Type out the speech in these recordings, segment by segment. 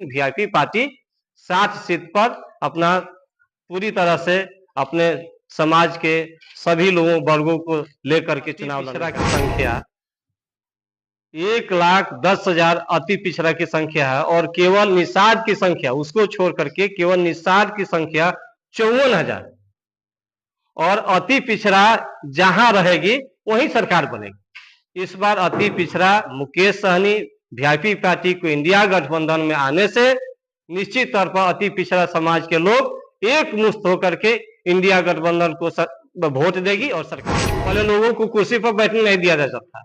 VIP party 60 seat पर अपना पूरी तरह से अपने समाज के सभी लोगों वर्गों को लेकर के चुनाव लड़ने की संख्या 1,10,000 अति पिछड़ा की संख्या है और केवल निषाद की संख्या उसको छोड़ करके केवल निषाद की संख्या 54,000 और अति पिछड़ा जहां रहेगी वहीं सरकार बनेगी। इस बार अति पिछड़ा मुकेश सहनी वीआईपी पार्टी को इंडिया गठबंधन में आने से निश्चित तौर पर अति पिछड़ा समाज के लोग एक मुश्त होकर के इंडिया गठबंधन को वोट देगी और सरकार। पहले लोगों को कुर्सी पर बैठने नहीं दिया जाता था,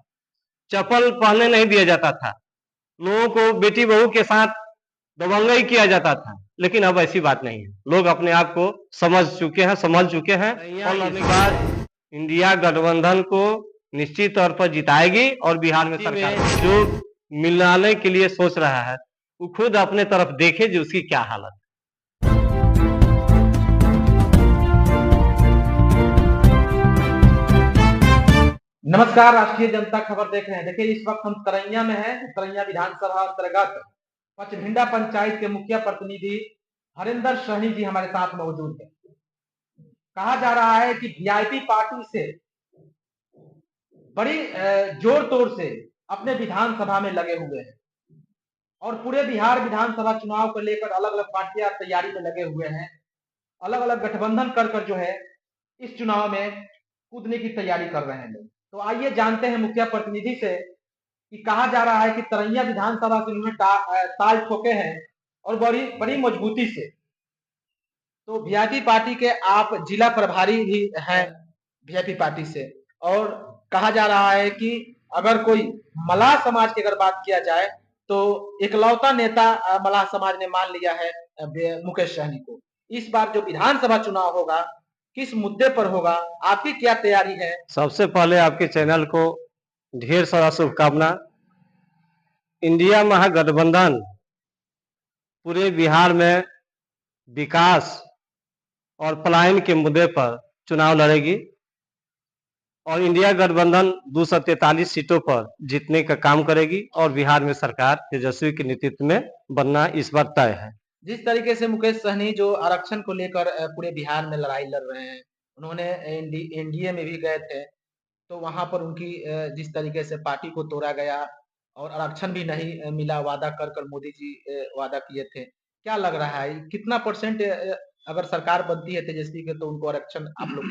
चप्पल पहनने नहीं दिया जाता था, लोगों को बेटी बहू के साथ दबंगई किया जाता था, लेकिन अब ऐसी बात नहीं है। लोग अपने आप को समझ चुके हैं और लड़ने के बाद इंडिया गठबंधन को निश्चित तौर पर जिताएगी और बिहार में सरकार जो मिलाने के लिए सोच रहा है वो खुद अपने तरफ देखे जो उसकी क्या हालत। नमस्कार, राष्ट्रीय जनता खबर देख रहे हैं। देखिए, इस वक्त हम तरैया में हैं। तरैया विधानसभा अंतर्गत पचभिंडा पंचायत के मुखिया प्रतिनिधि हरिंदर सहनी जी हमारे साथ मौजूद है। कहा जा रहा है कि वीआईपी पार्टी से बड़ी जोर तोड़ से अपने विधानसभा में लगे हुए हैं और पूरे बिहार विधानसभा चुनाव को लेकर अलग अलग पार्टियां तैयारी में लगे हुए हैं। अलग अलग गठबंधन कर जो है इस चुनाव में कूदने की तैयारी कर रहे हैं लोग। तो आइए जानते हैं मुखिया प्रतिनिधि से कि कहा जा रहा है कि तरैया विधानसभा से उन्होंने ताल ठोके हैं और बड़ी मजबूती से। तो वीआईपी पार्टी के आप जिला प्रभारी भी हैं वीआईपी पार्टी से, और कहा जा रहा है कि अगर कोई मलाह समाज की अगर बात किया जाए तो इकलौता नेता मलाह समाज ने मान लिया है मुकेश सहनी को। इस बार जो विधानसभा चुनाव होगा किस मुद्दे पर होगा, आपकी क्या तैयारी है? सबसे पहले आपके चैनल को ढेर सारा शुभकामना। इंडिया महागठबंधन पूरे बिहार में विकास और पलायन के मुद्दे पर चुनाव लड़ेगी और इंडिया गठबंधन 243 सीटों पर जीतने का काम करेगी और बिहार में सरकार तेजस्वी के नेतृत्व में बनना इस बार तय है। जिस तरीके से मुकेश सहनी जो आरक्षण को लेकर पूरे बिहार में लड़ाई लड़ रहे हैं, उन्होंने एनडीए में भी गए थे, तो वहां पर उनकी जिस तरीके से पार्टी को तोड़ा गया और आरक्षण भी नहीं मिला, वादा कर मोदी जी वादा किए थे। क्या लग रहा है कितना परसेंट अगर सरकार बनती है तेजस्वी के तो उनको आरक्षण आप लोग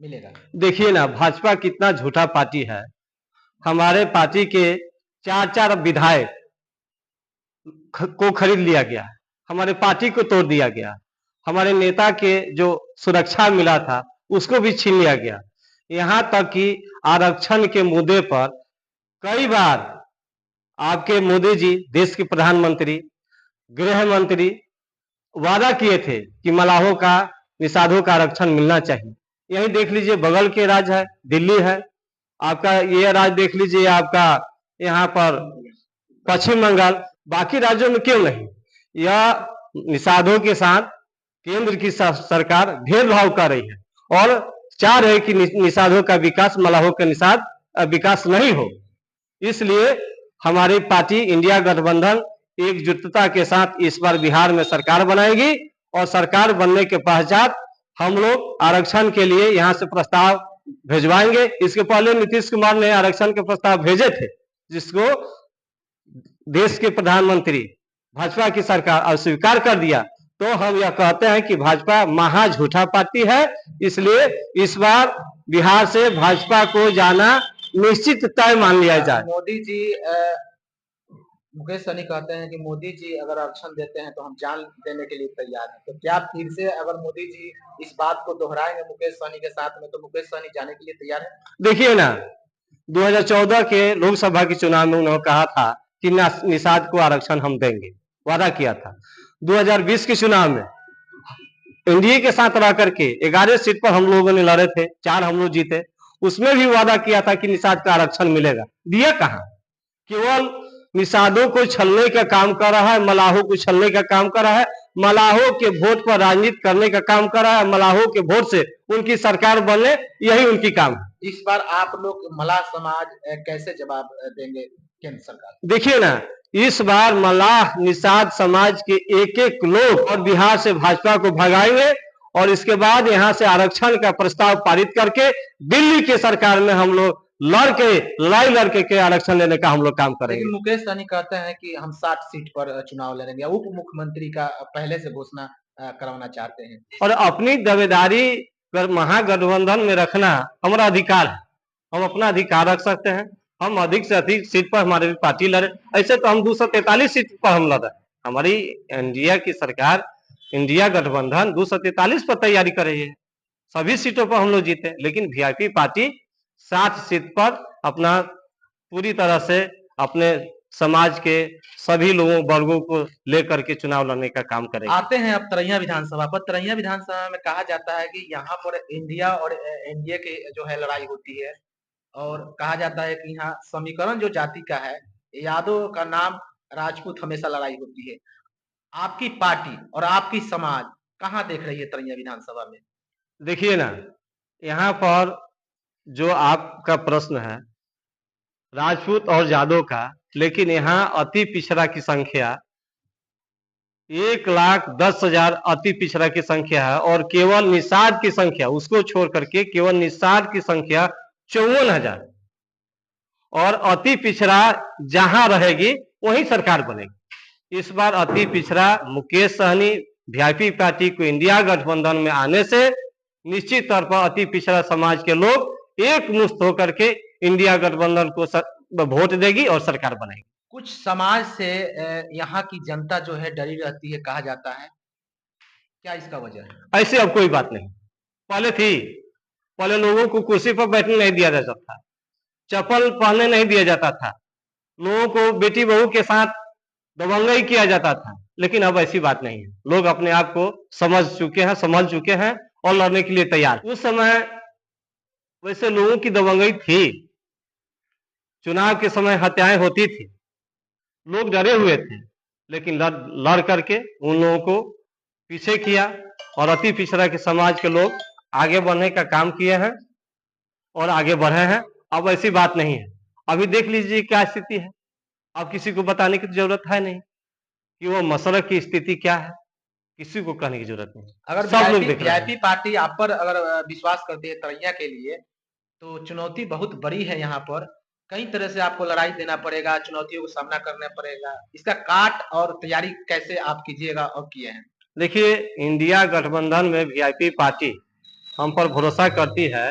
मिलेगा? देखिए ना, भाजपा कितना झूठा पार्टी है। हमारे पार्टी के 4 विधायक को खरीद लिया गया, हमारे पार्टी को तोड़ दिया गया, हमारे नेता के जो सुरक्षा मिला था उसको भी छीन लिया गया। यहाँ तक कि आरक्षण के मुद्दे पर कई बार आपके मोदी जी देश के प्रधानमंत्री, गृह मंत्री वादा किए थे कि मलाहों का, निषादों का आरक्षण मिलना चाहिए। यही देख लीजिए, बगल के राज्य है दिल्ली है, आपका ये राज्य देख लीजिए, आपका यहाँ पर पश्चिम बंगाल, बाकी राज्यों में क्यों नहीं? यह निषादों के साथ केंद्र की सरकार भेदभाव कर रही है और चाह रहे कि निषादों का विकास, मलाहों का निषाद विकास नहीं हो। इसलिए हमारी पार्टी इंडिया गठबंधन एकजुटता के साथ इस बार बिहार में सरकार बनाएगी और सरकार बनने के पश्चात हम लोग आरक्षण के लिए यहाँ से प्रस्ताव भेजवाएंगे। इसके पहले नीतीश कुमार ने आरक्षण के प्रस्ताव भेजे थे, जिसको देश के प्रधानमंत्री, भाजपा की सरकार अस्वीकार कर दिया। तो हम यह कहते हैं कि भाजपा महा झूठा पार्टी है, इसलिए इस बार बिहार से भाजपा को जाना निश्चित तय मान लिया जाए। मोदी जी मुकेश सहनी कहते हैं कि मोदी जी अगर आरक्षण देते हैं तो हम जान देने के लिए तैयार हैं। तो क्या फिर से अगर मोदी जी इस बात को दोहराएंगे मुकेश सहनी के साथ में, तो मुकेश सहनी जाने के लिए तैयार है? देखिए ना, 2014 के लोकसभा के चुनाव में उन्होंने कहा था कि निषाद को आरक्षण हम देंगे, वादा किया था। 2020 के चुनाव में एनडीए के साथ रह करके 11 सीट पर हम लोगों ने लड़े थे, 4 हम लोग जीते। उसमें भी वादा किया था कि निषाद का आरक्षण मिलेगा, दिया कहां? केवल निषादों को छलने का काम कर रहा है, मलाहों को छलने का काम कर रहा है, मलाहों के वोट पर राजनीति करने का काम कर रहा है, मलाहों के वोट से उनकी सरकार बने, यही उनकी काम है। इस बार आप लोग मलाह समाज कैसे जवाब देंगे केंद्र सरकार? देखिए ना, इस बार मल्लाह निषाद समाज के एक एक लोग और बिहार से भाजपा को भगाएंगे और इसके बाद यहाँ से आरक्षण का प्रस्ताव पारित करके दिल्ली के सरकार में हम लोग लड़ाई लड़के के आरक्षण लेने का हम लोग काम करेंगे। लेकिन मुकेश सहनी कहते हैं कि हम 60 सीट पर चुनाव लड़ेंगे, उप मुख्यमंत्री का पहले से घोषणा करवाना चाहते हैं। और अपनी दावेदारी महागठबंधन में रखना हमारा अधिकार है, हम अपना अधिकार रख सकते हैं। हम अधिक से अधिक सीट पर हमारी पार्टी लड़े, ऐसे तो हम 243 सीट पर हम लड़े। हमारी इंडिया की सरकार, इंडिया गठबंधन 243 पर तैयारी कर रही है, सभी सीटों पर हम लोग जीते। लेकिन वीआईपी पार्टी 60 सीट पर अपना पूरी तरह से अपने समाज के सभी लोगों वर्गों को लेकर के चुनाव लड़ने का काम करेंगे। आते हैं अब तरैया विधानसभा पर। तरैया विधानसभा में कहा जाता है कि यहाँ पर इंडिया और एनडीए की जो है लड़ाई होती है और कहा जाता है कि यहाँ समीकरण जो जाति का है, यादव का नाम राजपूत, हमेशा लड़ाई होती है। आपकी पार्टी और आपकी समाज कहाँ देख रही है तरैया विधानसभा में? देखिए ना, यहाँ पर जो आपका प्रश्न है राजपूत और यादव का, लेकिन यहाँ अति पिछड़ा की संख्या 1,10,000 अति पिछड़ा की संख्या है और केवल निषाद की संख्या, उसको छोड़ करके केवल निषाद की संख्या 54,000 और अति पिछड़ा जहां रहेगी वहीं सरकार बनेगी। इस बार अति पिछड़ा मुकेश सहनी वीआईपी पार्टी को इंडिया गठबंधन में आने से निश्चित तौर पर अति पिछड़ा समाज के लोग एक मुश्त होकर के इंडिया गठबंधन को वोट देगी और सरकार बनेगी। कुछ समाज से यहाँ की जनता जो है डरी रहती है, कहा जाता है, क्या इसका वजह है? ऐसे अब कोई बात नहीं, पहले थी। पहले लोगों को कुर्सी पर बैठने नहीं दिया जाता था, चप्पल पहनने नहीं दिया जाता था, लोगों को बेटी बहू के साथ दबंगई किया जाता था। लेकिन अब ऐसी बात नहीं है, लोग अपने आप को समझ चुके हैं और लड़ने के लिए तैयार। उस समय वैसे लोगों की दबंगई थी, चुनाव के समय हत्याएं होती थी, लोग डरे हुए थे, लेकिन लड़ करके उन लोगों को पीछे किया और अति पिछड़ा के समाज के लोग आगे बढ़ने का काम किए हैं और आगे बढ़े हैं। अब ऐसी बात नहीं है, अभी देख लीजिए क्या स्थिति है। अब किसी को बताने की जरूरत है नहीं कि वो मसरक की स्थिति क्या है, किसी को कहने की जरूरत नहीं। अगर सब लोग देख रहे हैं। वीआईपी पार्टी आप पर अगर विश्वास करती है तरैया के लिए, तो चुनौती बहुत बड़ी है। यहाँ पर कई तरह से आपको लड़ाई देना पड़ेगा, चुनौतियों का सामना करना पड़ेगा। इसका काट और तैयारी कैसे आप कीजिएगा और किए हैं? देखिए, इंडिया गठबंधन में वीआईपी पार्टी हम पर भरोसा करती है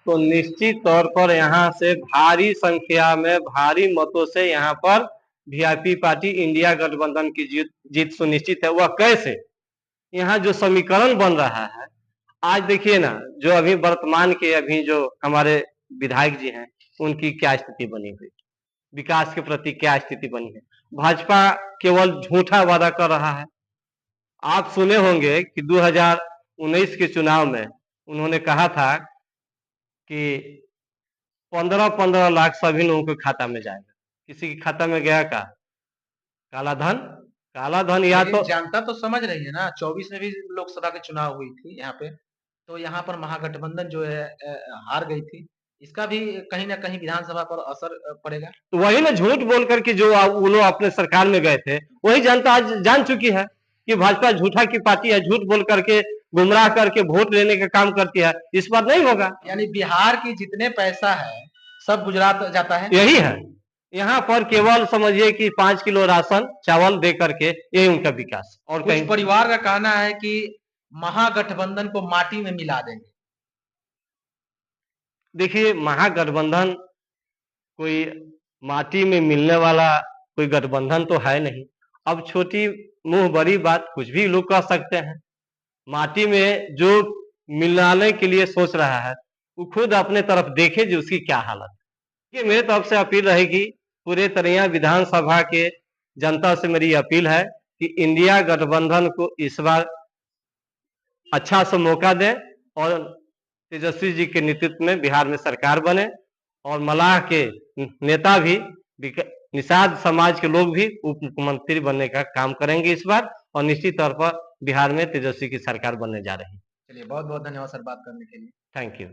तो निश्चित तौर पर यहाँ से भारी संख्या में, भारी मतों से यहाँ पर वीआईपी पार्टी इंडिया गठबंधन की जीत सुनिश्चित है। वह कैसे? यहाँ जो समीकरण बन रहा है, आज देखिए ना, जो अभी वर्तमान के अभी जो हमारे विधायक जी हैं, उनकी क्या स्थिति बनी हुई, विकास के प्रति क्या स्थिति बनी है। भाजपा केवल झूठा वादा कर रहा है। आप सुने होंगे कि 2019 के चुनाव में उन्होंने कहा था कि 15-15 लाख सभी लोगों के खाता में जाएगा। किसी के खाता में गया का काला धन या तो जनता तो समझ रही है ना। 24 में भी लोकसभा के चुनाव हुई थी यहाँ पे, तो यहाँ पर महागठबंधन जो है हार गई थी। इसका भी कहीं ना कहीं विधानसभा पर असर पड़ेगा। तो वही ना, झूठ बोल करके जो वो लोग अपने सरकार में गए थे, वही जनता आज जान चुकी है कि भाजपा झूठा की पार्टी है, झूठ बोल करके गुमराह करके वोट लेने का काम करती है। इस बार नहीं होगा। यानी बिहार की जितने पैसा है सब गुजरात जाता है। यही है, यहाँ पर केवल समझिए कि 5 किलो राशन चावल दे करके यही उनका विकास। और कुछ परिवार का कहना है कि महागठबंधन को माटी में मिला देंगे। देखिए, महागठबंधन कोई माटी में मिलने वाला कोई गठबंधन तो है नहीं। अब छोटी मुंह बड़ी बात कुछ भी लोग कह सकते हैं। माटी में जो मिलाने के लिए सोच रहा है वो खुद अपने तरफ देखे जो उसकी क्या हालत है। ये मेरे तरफ से अपील रहेगी, पूरे तरैया विधानसभा के जनता से मेरी अपील है कि इंडिया गठबंधन को इस बार अच्छा सा मौका दें और तेजस्वी जी के नेतृत्व में बिहार में सरकार बने और मलाह के नेता भी, निषाद समाज के लोग भी उप मुख्यमंत्री बनने का काम करेंगे इस बार और निश्चित तौर पर बिहार में तेजस्वी की सरकार बनने जा रही है। चलिए, बहुत बहुत धन्यवाद सर बात करने के लिए। Thank you.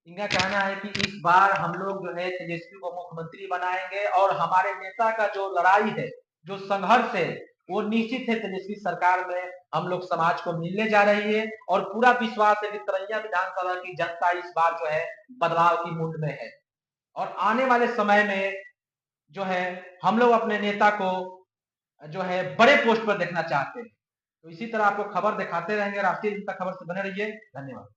इनका कहना है कि इस बार हम लोग जो है तेजस्वी को मुख्यमंत्री बनाएंगे और हमारे नेता का जो लड़ाई है जो संघर्ष है वो निश्चित है तेजस्वी सरकार में हम लोग समाज को मिलने जा रही है, और पूरा विश्वास है कि तरैया विधानसभा की जनता इस बार जो है बदलाव की मुंड में है, और आने वाले समय में जो है हम लोग अपने नेता को जो है बड़े पोस्ट पर देखना चाहते हैं। तो इसी तरह आपको खबर दिखाते रहेंगे, राष्ट्रीय जनता खबर से बने रहिए। धन्यवाद।